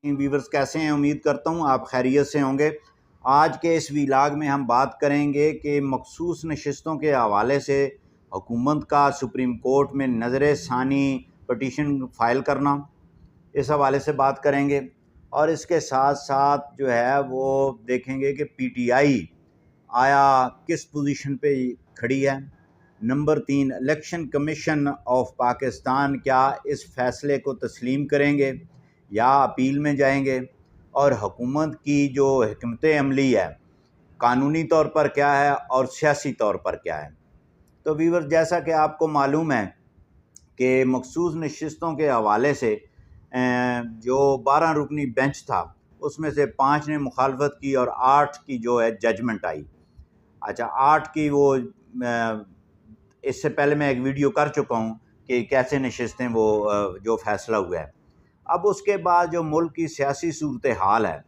Viewers کیسے ہیں؟ امید کرتا ہوں آپ خیریت سے ہوں گے۔ آج کے اس ویلاگ میں ہم بات کریں گے کہ مخصوص نشستوں کے حوالے سے حکومت کا سپریم کورٹ میں نظر ثانی پٹیشن فائل کرنا، اس حوالے سے بات کریں گے، اور اس کے ساتھ ساتھ جو ہے وہ دیکھیں گے کہ پی ٹی آئی آیا کس پوزیشن پہ کھڑی ہے۔ Number 3، election commission of Pakistan کیا اس فیصلے کو تسلیم کریں گے یا اپیل میں جائیں گے، اور حکومت کی جو حکمت عملی ہے قانونی طور پر کیا ہے اور سیاسی طور پر کیا ہے۔ تو ویور، جیسا کہ آپ کو معلوم ہے کہ مخصوص نشستوں کے حوالے سے جو 12 رکنی بینچ تھا اس میں سے 5 نے مخالفت کی اور 8 کی جو ہے ججمنٹ آئی۔ اچھا، 8 کی وہ اس سے پہلے میں ایک ویڈیو کر چکا ہوں کہ کیسے نشستیں وہ جو فیصلہ ہوا ہے۔ اب اس کے بعد جو ملک کی سیاسی صورتحال ہے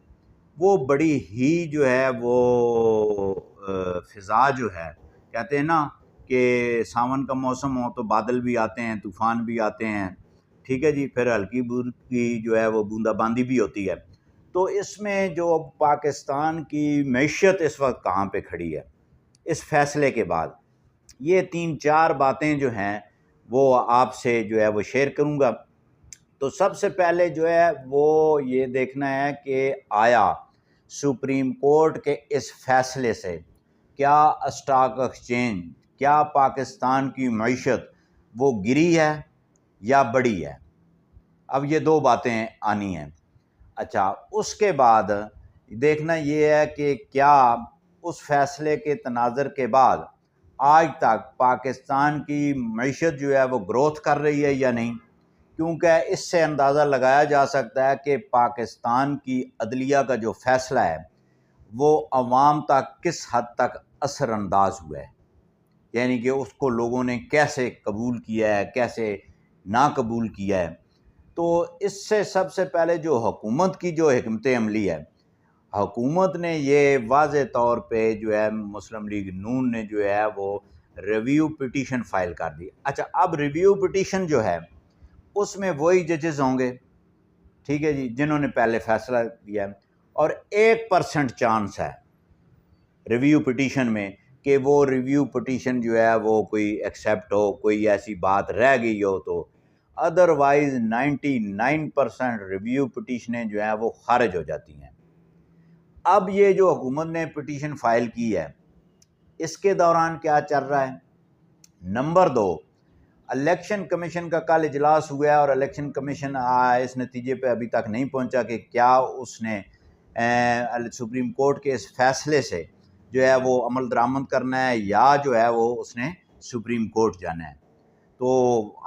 وہ بڑی ہی جو ہے وہ فضا جو ہے، کہتے ہیں نا کہ ساون کا موسم ہو تو بادل بھی آتے ہیں، طوفان بھی آتے ہیں، ٹھیک ہے جی، پھر ہلکی کی جو ہے وہ بوندا باندی بھی ہوتی ہے۔ تو اس میں جو پاکستان کی معیشت اس وقت کہاں پہ کھڑی ہے اس فیصلے کے بعد، یہ 3-4 باتیں جو ہیں وہ آپ سے جو ہے وہ شیئر کروں گا۔ تو سب سے پہلے جو ہے وہ یہ دیکھنا ہے کہ آیا سپریم کورٹ کے اس فیصلے سے کیا اسٹاک ایکسچینج، کیا پاکستان کی معیشت وہ گری ہے یا بڑی ہے۔ اب یہ 2 باتیں آنی ہیں۔ اچھا، اس کے بعد دیکھنا یہ ہے کہ کیا اس فیصلے کے تناظر کے بعد آج تک پاکستان کی معیشت جو ہے وہ گروتھ کر رہی ہے یا نہیں، کیونکہ اس سے اندازہ لگایا جا سکتا ہے کہ پاکستان کی عدلیہ کا جو فیصلہ ہے وہ عوام تک کس حد تک اثر انداز ہوا ہے، یعنی کہ اس کو لوگوں نے کیسے قبول کیا ہے، کیسے نا قبول کیا ہے۔ تو اس سے سب سے پہلے جو حکومت کی جو حکمت عملی ہے، حکومت نے یہ واضح طور پہ جو ہے مسلم لیگ نون نے جو ہے وہ ریویو پٹیشن فائل کر دی۔ اچھا، اب ریویو پٹیشن جو ہے اس میں وہی ججز ہوں گے، ٹھیک ہے جی، جنہوں نے پہلے فیصلہ دیا ہے، اور 1% چانس ہے ریویو پٹیشن میں کہ وہ ریویو پٹیشن جو ہے وہ کوئی ایکسیپٹ ہو، کوئی ایسی بات رہ گئی ہو تو، ادروائز 99% ریویو پٹیشنیں جو ہیں وہ خارج ہو جاتی ہیں۔ اب یہ جو حکومت نے پٹیشن فائل کی ہے اس کے دوران کیا چل رہا ہے۔ نمبر 2، الیکشن کمیشن کا کل اجلاس ہوا ہے اور الیکشن کمیشن اس نتیجے پہ ابھی تک نہیں پہنچا کہ کیا اس نے سپریم کورٹ کے اس فیصلے سے جو ہے وہ عمل درآمد کرنا ہے یا جو ہے وہ اس نے سپریم کورٹ جانا ہے۔ تو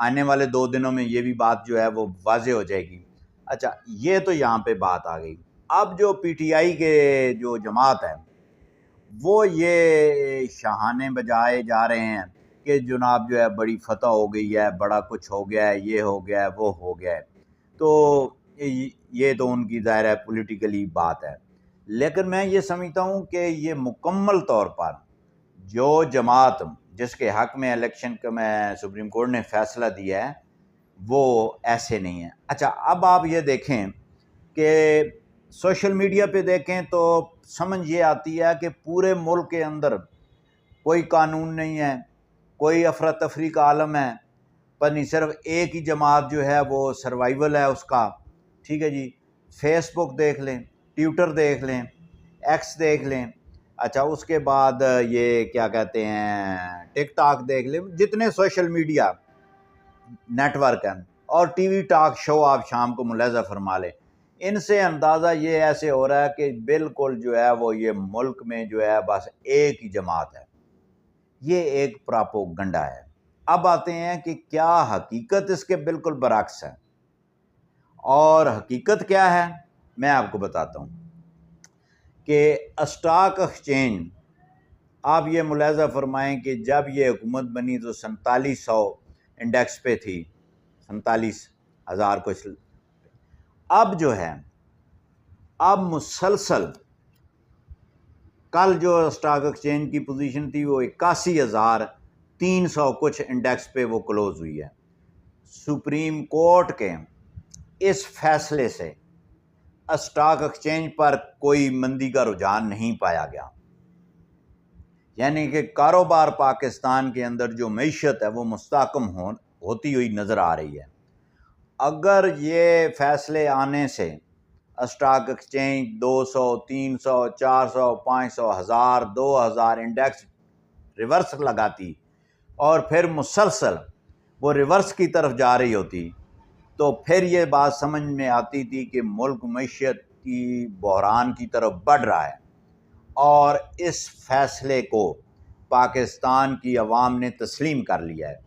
آنے والے 2 دنوں میں یہ بھی بات جو ہے وہ واضح ہو جائے گی۔ اچھا، یہ تو یہاں پہ بات آ گئی۔ اب جو پی ٹی آئی کے جو جماعت ہے وہ یہ شہانے بجائے جا رہے ہیں کہ جناب جو ہے بڑی فتح ہو گئی ہے، بڑا کچھ ہو گیا ہے، یہ ہو گیا ہے، وہ ہو گیا ہے۔ تو یہ تو ان کی ظاہر ہے پولیٹیکلی بات ہے، لیکن میں یہ سمجھتا ہوں کہ یہ مکمل طور پر جو جماعت جس کے حق میں الیکشن کا میں سپریم کورٹ نے فیصلہ دیا ہے وہ ایسے نہیں ہے۔ اچھا، اب آپ یہ دیکھیں کہ سوشل میڈیا پہ دیکھیں تو سمجھ یہ آتی ہے کہ پورے ملک کے اندر کوئی قانون نہیں ہے، کوئی افراتفری کا عالم ہے، پر نہیں صرف ایک ہی جماعت جو ہے وہ سروائیول ہے اس کا، ٹھیک ہے جی۔ فیس بک دیکھ لیں، ٹویٹر دیکھ لیں، ایکس دیکھ لیں، اچھا اس کے بعد یہ کیا کہتے ہیں ٹک ٹاک دیکھ لیں، جتنے سوشل میڈیا نیٹ ورک ہیں، اور ٹی وی ٹاک شو آپ شام کو ملاحظہ فرما لیں، ان سے اندازہ یہ ایسے ہو رہا ہے کہ بالکل جو ہے وہ یہ ملک میں جو ہے بس ایک ہی جماعت ہے، یہ ایک پراپوگنڈا ہے۔ اب آتے ہیں کہ کیا حقیقت اس کے بالکل برعکس ہے، اور حقیقت کیا ہے میں آپ کو بتاتا ہوں کہ اسٹاک ایکسچینج، آپ یہ ملاحظہ فرمائیں کہ جب یہ حکومت بنی تو 4700 انڈیکس پہ تھی، 47,000 کچھ، اب جو ہے اب مسلسل کل جو اسٹاک ایکسچینج کی پوزیشن تھی وہ 81,300 کچھ انڈیکس پہ وہ کلوز ہوئی ہے۔ سپریم کورٹ کے اس فیصلے سے اسٹاک ایکسچینج پر کوئی مندی کا رجحان نہیں پایا گیا، یعنی کہ کاروبار پاکستان کے اندر جو معیشت ہے وہ مستحکم ہوتی ہوئی نظر آ رہی ہے۔ اگر یہ فیصلے آنے سے اسٹاک ایکسچینج 200 300 400 500 1000 2000 انڈیکس ریورس لگاتی اور پھر مسلسل وہ ریورس کی طرف جا رہی ہوتی تو پھر یہ بات سمجھ میں آتی تھی کہ ملک معیشت کی بحران کی طرف بڑھ رہا ہے، اور اس فیصلے کو پاکستان کی عوام نے تسلیم کر لیا ہے،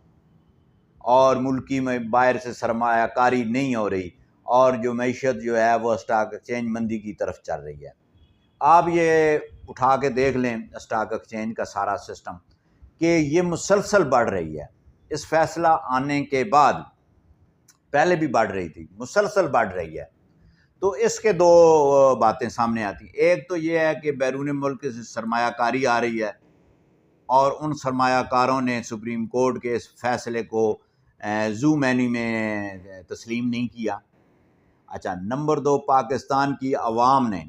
اور ملکی میں باہر سے سرمایہ کاری نہیں ہو رہی، اور جو معیشت جو ہے وہ اسٹاک ایکسچینج مندی کی طرف چل رہی ہے۔ آپ یہ اٹھا کے دیکھ لیں اسٹاک ایکسچینج کا سارا سسٹم کہ یہ مسلسل بڑھ رہی ہے۔ اس فیصلہ آنے کے بعد پہلے بھی بڑھ رہی تھی، مسلسل بڑھ رہی ہے۔ تو اس کے دو باتیں سامنے آتی ہیں، ایک تو یہ ہے کہ بیرون ملک سے سرمایہ کاری آ رہی ہے اور ان سرمایہ کاروں نے سپریم کورٹ کے اس فیصلے کو زو مینی میں تسلیم نہیں کیا۔ اچھا، نمبر دو، پاکستان کی عوام نے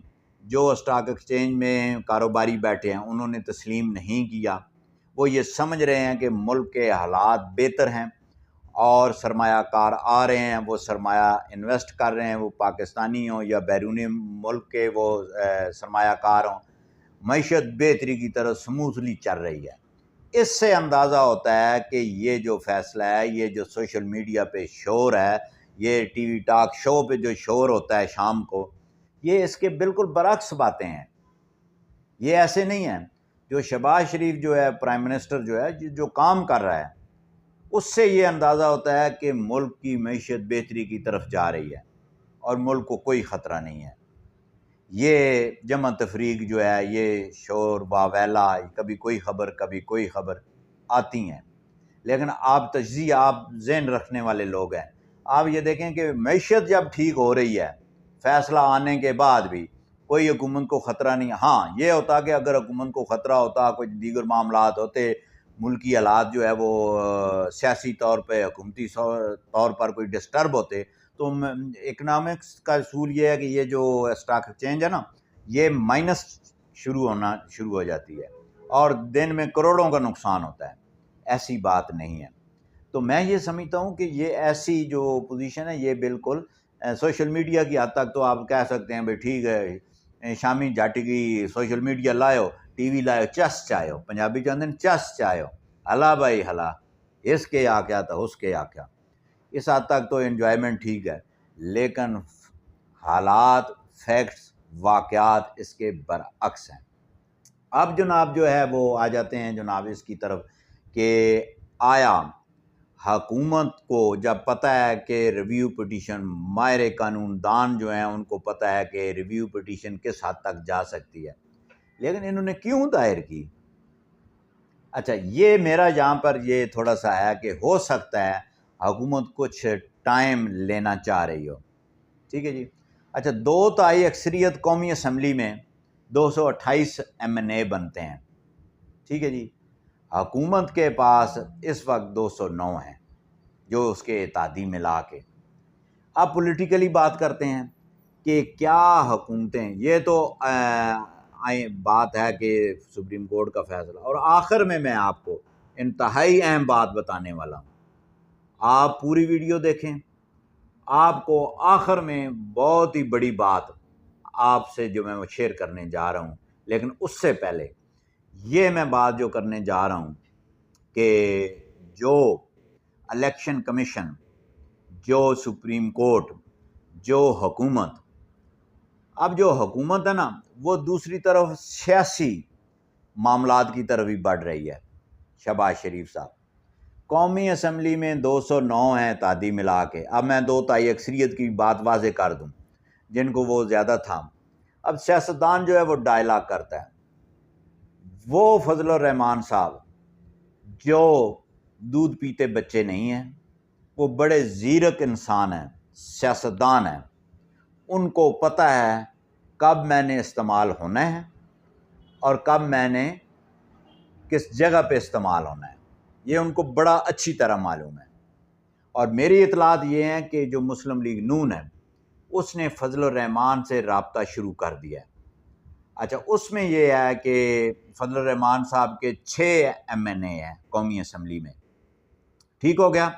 جو اسٹاک ایکسچینج میں کاروباری بیٹھے ہیں انہوں نے تسلیم نہیں کیا۔ وہ یہ سمجھ رہے ہیں کہ ملک کے حالات بہتر ہیں اور سرمایہ کار آ رہے ہیں، وہ سرمایہ انویسٹ کر رہے ہیں، وہ پاکستانی ہوں یا بیرونی ملک کے وہ سرمایہ کار ہوں، معیشت بہتری کی طرف سموتھلی چل رہی ہے۔ اس سے اندازہ ہوتا ہے کہ یہ جو فیصلہ ہے، یہ جو سوشل میڈیا پہ شور ہے، یہ ٹی وی ٹاک شو پہ جو شور ہوتا ہے شام کو، یہ اس کے بالکل برعکس باتیں ہیں۔ یہ ایسے نہیں ہیں۔ جو شہباز شریف جو ہے پرائم منسٹر جو ہے جو کام کر رہا ہے، اس سے یہ اندازہ ہوتا ہے کہ ملک کی معیشت بہتری کی طرف جا رہی ہے اور ملک کو کوئی خطرہ نہیں ہے۔ یہ جمع تفریق جو ہے، یہ شور واویلا، کبھی کوئی خبر کبھی کوئی خبر آتی ہیں، لیکن آپ تجزیہ، آپ ذہن رکھنے والے لوگ ہیں، آپ یہ دیکھیں کہ معیشت جب ٹھیک ہو رہی ہے فیصلہ آنے کے بعد بھی کوئی حکومت کو خطرہ نہیں۔ ہاں، یہ ہوتا کہ اگر حکومت کو خطرہ ہوتا، کوئی دیگر معاملات ہوتے، ملکی حالات جو ہے وہ سیاسی طور پہ، حکومتی طور پر کوئی ڈسٹرب ہوتے، تو اکنامکس کا اصول یہ ہے کہ یہ جو اسٹاک ایکسچینج ہے نا، یہ مائنس شروع ہو جاتی ہے اور دن میں کروڑوں کا نقصان ہوتا ہے۔ ایسی بات نہیں ہے۔ تو میں یہ سمجھتا ہوں کہ یہ ایسی جو پوزیشن ہے یہ بالکل سوشل میڈیا کی حد تک تو آپ کہہ سکتے ہیں بھائی ٹھیک ہے، شامی جاٹی کی سوشل میڈیا لائے ٹی وی لائے، چس چاہے ہو، پنجابی چاہتے ہیں چس چاہے ہو، ہلا بھائی ہلا، اس کے آ کیا تھا اس کے آ کیا، اس حد تک تو انجوائمنٹ ٹھیک ہے، لیکن حالات، فیکٹس، واقعات اس کے برعکس ہیں۔ اب جناب جو ہے وہ آ جاتے ہیں جناب اس کی طرف کہ آیا حکومت کو جب پتہ ہے کہ ریویو پٹیشن، ماہر قانون دان جو ہیں ان کو پتہ ہے کہ ریویو پٹیشن کس حد تک جا سکتی ہے، لیکن انہوں نے کیوں دائر کی؟ اچھا، یہ میرا یہاں پر یہ تھوڑا سا ہے کہ ہو سکتا ہے حکومت کچھ ٹائم لینا چاہ رہی ہو، ٹھیک ہے جی۔ اچھا، 2/3 اکثریت قومی اسمبلی میں 228 MNA بنتے ہیں، ٹھیک ہے جی۔ حکومت کے پاس اس وقت 209 ہیں جو اس کے اتحادی ملا کے۔ اب پولیٹیکلی بات کرتے ہیں کہ کیا حکومتیں، یہ تو بات ہے کہ سپریم کورٹ کا فیصلہ، اور آخر میں آپ کو انتہائی اہم بات بتانے والا ہوں، آپ پوری ویڈیو دیکھیں، آپ کو آخر میں بہت ہی بڑی بات آپ سے جو میں شیئر کرنے جا رہا ہوں، لیکن اس سے پہلے یہ میں بات جو کرنے جا رہا ہوں کہ جو الیکشن کمیشن، جو سپریم کورٹ، جو حکومت، اب جو حکومت ہے نا وہ دوسری طرف سیاسی معاملات کی طرف بھی بڑھ رہی ہے۔ شہباز شریف صاحب قومی اسمبلی میں 209 ہیں اتحادی ملا کے، اب میں 2/3 اکثریت کی بات واضح کر دوں جن کو وہ زیادہ تھا۔ اب سیاستدان جو ہے وہ ڈائلاگ کرتا ہے، وہ فضل الرحمان صاحب جو دودھ پیتے بچے نہیں ہیں، وہ بڑے زیرک انسان ہیں، سیاستدان ہیں، ان کو پتہ ہے کب میں نے استعمال ہونا ہے اور کب میں نے کس جگہ پہ استعمال ہونا ہے، یہ ان کو بڑا اچھی طرح معلوم ہے۔ اور میری اطلاعات یہ ہیں کہ جو مسلم لیگ نون ہے اس نے فضل الرحمان سے رابطہ شروع کر دیا ہے۔ اچھا، اس میں یہ ہے کہ فضل الرحمان صاحب کے 6 MNA ہیں قومی اسمبلی میں، ٹھیک ہو گیا۔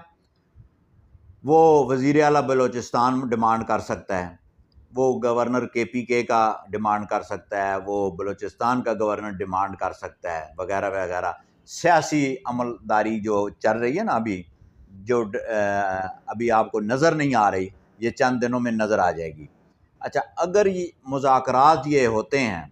وہ وزیر اعلیٰ بلوچستان ڈیمانڈ کر سکتا ہے، وہ گورنر KPK کا ڈیمانڈ کر سکتا ہے، وہ بلوچستان کا گورنر ڈیمانڈ کر سکتا ہے، وغیرہ وغیرہ۔ سیاسی عمل داری جو چل رہی ہے نا ابھی، جو ابھی آپ کو نظر نہیں آ رہی، یہ چند دنوں میں نظر آ جائے گی۔ اچھا، اگر یہ مذاکرات یہ ہوتے ہیں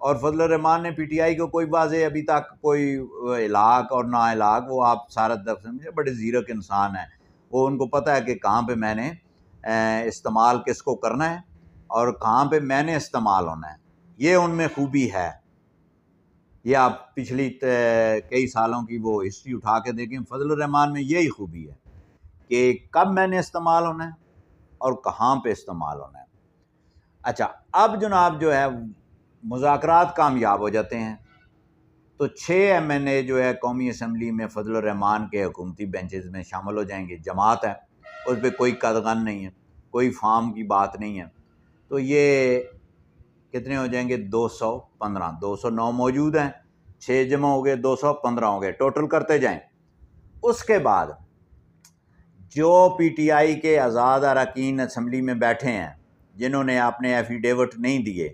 اور فضل الرحمان نے PTI کو کوئی واضح ابھی تک کوئی ہلاک اور نا ہلاک، وہ آپ سارا دف سمجھے، بڑے زیرک انسان ہیں، وہ ان کو پتہ ہے کہ کہاں پہ میں نے استعمال کس کو کرنا ہے اور کہاں پہ میں نے استعمال ہونا ہے، یہ ان میں خوبی ہے۔ یہ آپ پچھلی کئی سالوں کی وہ ہسٹری اٹھا کے دیکھیں، فضل الرحمان میں یہی خوبی ہے کہ کب میں نے استعمال ہونا ہے اور کہاں پہ استعمال ہونا ہے۔ اچھا، اب جناب جو ہے مذاکرات کامیاب ہو جاتے ہیں تو 6 MNA جو ہے قومی اسمبلی میں فضل الرحمان کے حکومتی بینچز میں شامل ہو جائیں گے۔ جماعت ہے، اس پہ کوئی قدغن نہیں ہے، کوئی فارم کی بات نہیں ہے، تو یہ کتنے ہو جائیں گے؟ 215۔ 209 موجود ہیں، 6 جمع ہو گئے، 215 ہو گئے، ٹوٹل کرتے جائیں۔ اس کے بعد جو PTI کے آزاد اراکین اسمبلی میں بیٹھے ہیں، جنہوں نے اپنے ایفیڈیوٹ نہیں دیے،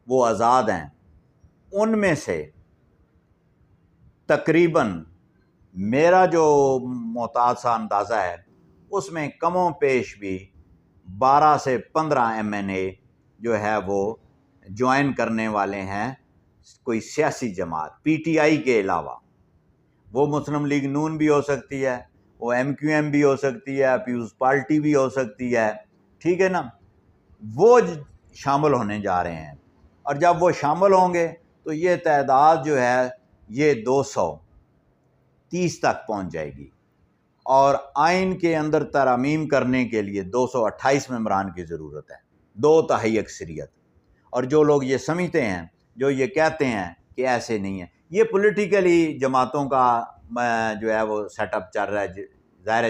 وہ آزاد ہیں، ان میں سے تقریباً میرا جو محتاط سا اندازہ ہے، اس میں کم و بیش بھی 12 سے 15 MNA جو ہے وہ جوائن کرنے والے ہیں کوئی سیاسی جماعت PTI کے علاوہ۔ وہ مسلم لیگ نون بھی ہو سکتی ہے، وہ MQM بھی ہو سکتی ہے، پیپلز پارٹی بھی ہو سکتی ہے، ٹھیک ہے نا۔ وہ شامل ہونے جا رہے ہیں، اور جب وہ شامل ہوں گے تو یہ تعداد جو ہے یہ 230 تک پہنچ جائے گی، اور آئین کے اندر ترامیم کرنے کے لیے 228 ممبران کی ضرورت ہے، 2/3 اکثریت۔ اور جو لوگ یہ سمجھتے ہیں، جو یہ کہتے ہیں کہ ایسے نہیں ہے، یہ پولیٹیکلی جماعتوں کا جو ہے وہ سیٹ اپ چل رہا ہے۔ ظاہر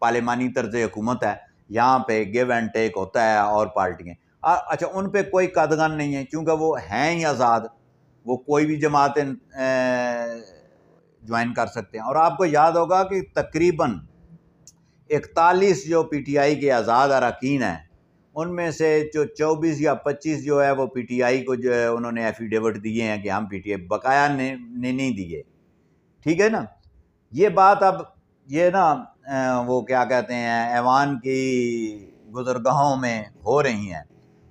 پارلیمانی طرز حکومت ہے، یہاں پہ گیو اینڈ ٹیک ہوتا ہے، اور پارٹیاں اچھا ان پہ کوئی قدغن نہیں ہے، کیونکہ وہ ہیں ہی آزاد، وہ کوئی بھی جماعتیں جوائن کر سکتے ہیں۔ اور آپ کو یاد ہوگا کہ تقریباً 41 جو PTI کے آزاد اراکین ہیں، ان میں سے جو 24 یا 25 جو ہے وہ PTI کو جو ہے انہوں نے ایفیڈیوٹ دیے ہیں کہ ہم PTI، بقایا نے نہیں دیے، ٹھیک ہے نا۔ یہ بات اب یہ نا وہ کیا کہتے ہیں ایوان کی گزرگاہوں میں ہو رہی ہیں،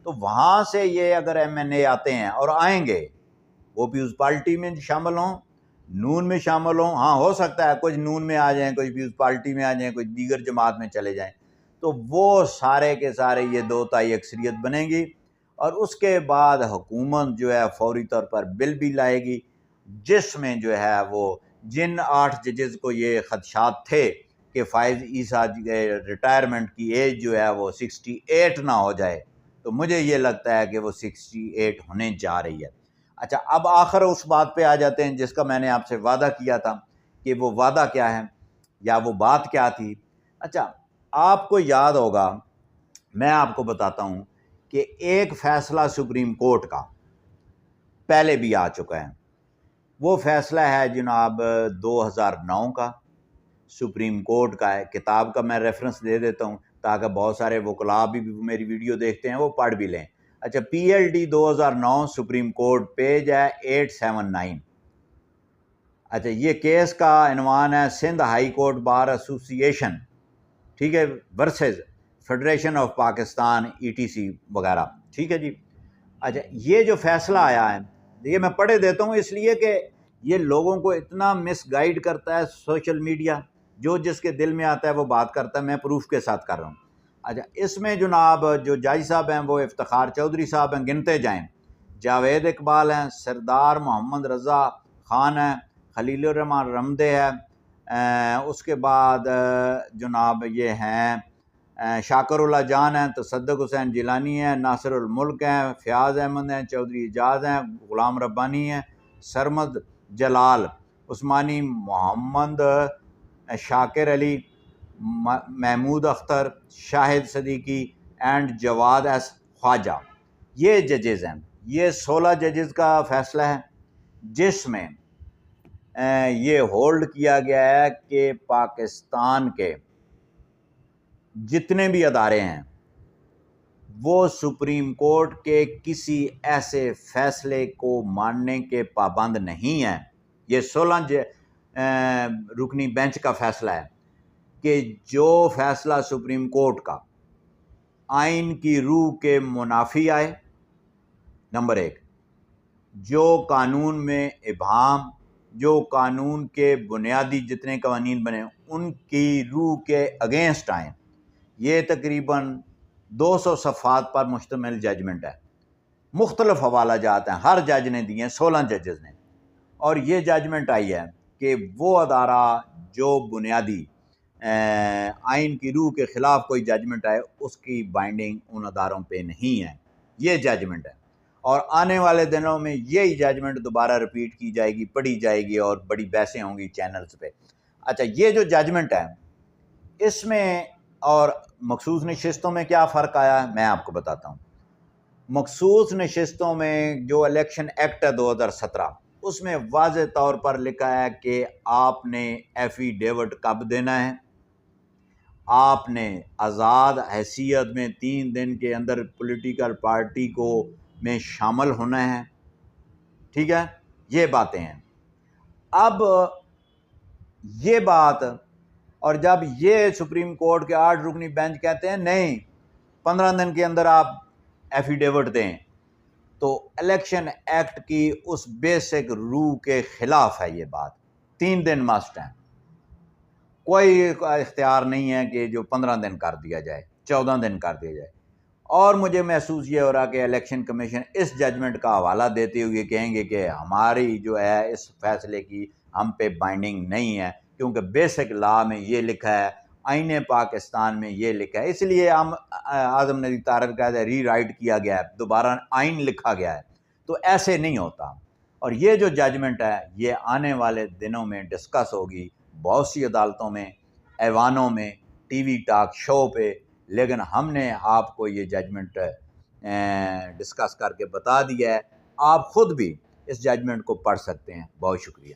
تو وہاں سے یہ اگر MNA آتے ہیں اور آئیں گے، وہ پیپلز پارٹی میں شامل ہوں، نون میں شامل ہوں، ہاں ہو سکتا ہے کچھ نون میں آ جائیں، کچھ پیپلز پارٹی میں آ جائیں، کچھ دیگر جماعت میں چلے جائیں، تو وہ سارے کے سارے یہ 2/3 اکثریت بنے گی، اور اس کے بعد حکومت جو ہے فوری طور پر بل بھی لائے گی، جس میں جو ہے وہ جن 8 ججز کو یہ خدشات تھے کہ فائز عیسیٰ ریٹائرمنٹ کی ایج جو ہے وہ 68 نہ ہو جائے، تو مجھے یہ لگتا ہے کہ وہ 68 ہونے جا رہی ہے۔ اچھا، اب آخر اس بات پہ آ جاتے ہیں جس کا میں نے آپ سے وعدہ کیا تھا، کہ وہ وعدہ کیا ہے یا وہ بات کیا تھی۔ اچھا، آپ کو یاد ہوگا، میں آپ کو بتاتا ہوں کہ ایک فیصلہ سپریم کورٹ کا پہلے بھی آ چکا ہے۔ وہ فیصلہ ہے جناب 2009 کا، سپریم کورٹ کا ہے۔ کتاب کا میں ریفرنس دے دیتا ہوں تاکہ بہت سارے وکلاء بھی میری ویڈیو دیکھتے ہیں وہ پڑھ بھی لیں۔ اچھا، PLD 2009 سپریم کورٹ، پیج ہے 879۔ اچھا، یہ کیس کا عنوان ہے سندھ ہائی کورٹ بار ایسوسی ایشن، ٹھیک ہے، versus federation of Pakistan ETC وغیرہ، ٹھیک ہے جی۔ اچھا، یہ جو فیصلہ آیا ہے، یہ میں پڑھے دیتا ہوں اس لیے کہ یہ لوگوں کو اتنا مس گائیڈ کرتا ہے سوشل میڈیا، جو جس کے دل میں آتا ہے وہ بات کرتا ہے، میں پروف کے ساتھ کر رہا ہوں۔ اچھا، اس میں جناب جو جج صاحب ہیں وہ افتخار چودھری صاحب ہیں، گنتے جائیں، جاوید اقبال ہیں، سردار محمد رضا خان ہیں، خلیل الرحمان رمدے ہے، اس کے بعد جناب یہ ہیں شاکر اللہ جان ہیں، تصدق حسین جیلانی ہیں، ناصر الملک ہیں، فیاض احمد ہیں، چودھری اعجاز ہیں، غلام ربانی ہیں، سرمد جلال، عثمانی محمد، شاکر علی، محمود اختر، شاہد صدیقی، اینڈ جواد ایس خواجہ، یہ ججز ہیں. یہ 16 ججز کا فیصلہ ہے جس میں یہ ہولڈ کیا گیا ہے کہ پاکستان کے جتنے بھی ادارے ہیں وہ سپریم کورٹ کے کسی ایسے فیصلے کو ماننے کے پابند نہیں ہیں. یہ 16 رکنی بینچ کا فیصلہ ہے کہ جو فیصلہ سپریم کورٹ کا آئین کی روح کے منافی آئے، نمبر 1، جو قانون میں ابہام، جو قانون کے بنیادی جتنے قوانین بنے ان کی روح کے اگینسٹ آئیں. یہ تقریباً 200 صفحات پر مشتمل ججمنٹ ہے، مختلف حوالہ جات ہیں، ہر جج نے دیے ہیں، 16 ججز نے. اور یہ ججمنٹ آئی ہے کہ وہ ادارہ جو بنیادی آئین کی روح کے خلاف کوئی ججمنٹ آئے اس کی بائنڈنگ ان اداروں پہ نہیں ہے. یہ ججمنٹ ہے، اور آنے والے دنوں میں یہی ججمنٹ دوبارہ رپیٹ کی جائے گی، پڑھی جائے گی، اور بڑی بحثیں ہوں گی چینلز پہ. اچھا، یہ جو ججمنٹ ہے اس میں اور مخصوص نشستوں میں کیا فرق آیا ہے میں آپ کو بتاتا ہوں. مخصوص نشستوں میں جو الیکشن ایکٹ ہے 2017، اس میں واضح طور پر لکھا ہے کہ آپ نے ایفیڈیوٹ کب دینا ہے، آپ نے آزاد حیثیت میں 3 دن کے اندر پولیٹیکل پارٹی کو میں شامل ہونا ہے. ٹھیک ہے، یہ باتیں ہیں. اب یہ بات، اور جب یہ سپریم کورٹ کے 8 رکنی بینچ کہتے ہیں نہیں 15 دن کے اندر آپ ایفیڈیوٹ دیں، تو الیکشن ایکٹ کی اس بیسک روح کے خلاف ہے. یہ بات 3 دن مسٹ ہیں، کوئی اختیار نہیں ہے کہ جو 15 دن کر دیا جائے، 14 دن کر دیا جائے. اور مجھے محسوس یہ ہو رہا کہ الیکشن کمیشن اس ججمنٹ کا حوالہ دیتے ہوئے کہیں گے کہ ہماری جو ہے اس فیصلے کی ہم پہ بائنڈنگ نہیں ہے، کیونکہ بیسک لا میں یہ لکھا ہے، آئین پاکستان میں یہ لکھا ہے. اس لیے ہم اعظم ندی طارق کا ری رائٹ کیا گیا ہے، دوبارہ آئین لکھا گیا ہے. تو ایسے نہیں ہوتا. اور یہ جو ججمنٹ ہے یہ آنے والے دنوں میں ڈسکس ہوگی بہت سی عدالتوں میں، ایوانوں میں، ٹی وی ٹاک شو پہ. لیکن ہم نے آپ کو یہ ججمنٹ ڈسکس کر کے بتا دیا ہے، آپ خود بھی اس ججمنٹ کو پڑھ سکتے ہیں. بہت شکریہ.